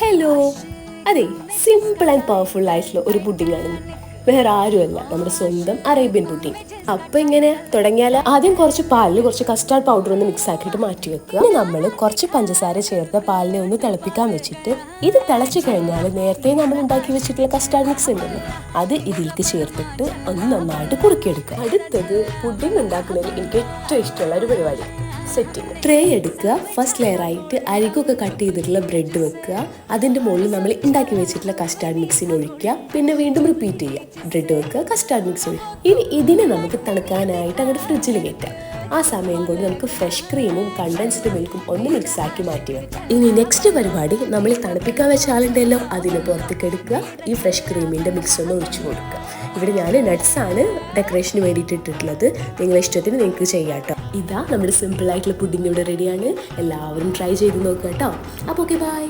Hello, അതെ, simple and powerful ആയിട്ടുള്ള ഒരു പുഡിംഗ് ആണ് വേറെ ആരുമല്ല നമ്മുടെ സ്വന്തം അറേബ്യൻ പുഡിംഗ്. അപ്പൊ ഇങ്ങനെ തുടങ്ങിയാൽ ആദ്യം കുറച്ച് പാലിൽ കുറച്ച് കസ്റ്റാർഡ് പൗഡർ ഒന്ന് മിക്സ് ആക്കിയിട്ട് മാറ്റി വെക്കുക. നമ്മൾ കുറച്ച് പഞ്ചസാര ചേർത്ത് പാലിനെ ഒന്ന് തിളപ്പിക്കാൻ വെച്ചിട്ട് ഇത് തിളച്ചു കഴിഞ്ഞാൽ നേരത്തെ നമ്മൾ ഉണ്ടാക്കി വെച്ചിട്ടുള്ള കസ്റ്റാർഡ് മിക്സ് ഉണ്ടല്ലോ, അത് ഇതിലേക്ക് ചേർത്തിട്ട് ഒന്ന് നന്നായിട്ട് കുറുക്കിയെടുക്കുക. അടുത്തത് പുഡിംഗ് ഉണ്ടാക്കുന്നതിൽ എനിക്ക് ഏറ്റവും ഇഷ്ടമുള്ള ഒരു പരിപാടി, സെറ്റിംഗ്. ട്രേ എടുക്കുക, ഫസ്റ്റ് ലെയർ ആയിട്ട് അരികൊക്കെ കട്ട് ചെയ്തിട്ടുള്ള ബ്രെഡ് വെക്കുക, അതിൻ്റെ മുകളിൽ നമ്മൾ ഉണ്ടാക്കി വെച്ചിട്ടുള്ള കസ്റ്റാർഡ് മിക്സിന് ഒഴിക്കുക, പിന്നെ വീണ്ടും റിപ്പീറ്റ് ചെയ്യുക, ബ്രെഡ് വെക്കുക, കസ്റ്റാർഡ് മിക്സ് ഒഴിക്കുക. ഇനി ഇതിനെ നമുക്ക് തണുക്കാനായിട്ട് അങ്ങോട്ട് ഫ്രിഡ്ജിൽ കയറ്റാം. ആ സമയം കൊണ്ട് നമുക്ക് ഫ്രഷ് ക്രീമും കണ്ടൻസ്ഡ് മിൽക്കും ഒന്ന് മിക്സ് ആക്കി മാറ്റി വെക്കാം. ഇനി നെക്സ്റ്റ് പരിപാടി, നമ്മൾ തണുപ്പിക്കാൻ വെച്ച ആളുണ്ടല്ലോ അതിനെ പുറത്തേക്ക് എടുക്കുക, ഈ ഫ്രഷ് ക്രീമിൻ്റെ മിക്സ് ഒന്ന് ഒഴിച്ചു കൊടുക്കുക. ഇവിടെ ഞാൻ നട്ട്സ് ആണ് ഡെക്കറേഷന് വേണ്ടിയിട്ട് ഇട്ടിട്ടുള്ളത്, നിങ്ങളുടെ ഇഷ്ടത്തിന് നിങ്ങൾക്ക് ചെയ്യാം കേട്ടോ. ഇതാ നമ്മുടെ സിമ്പിൾ ആയിട്ടുള്ള പുഡിംഗ് ഇവിടെ റെഡിയാണ്. എല്ലാവരും ട്രൈ ചെയ്ത് നോക്കുക കേട്ടോ. അപ്പോൾ ഓക്കെ, ബൈ.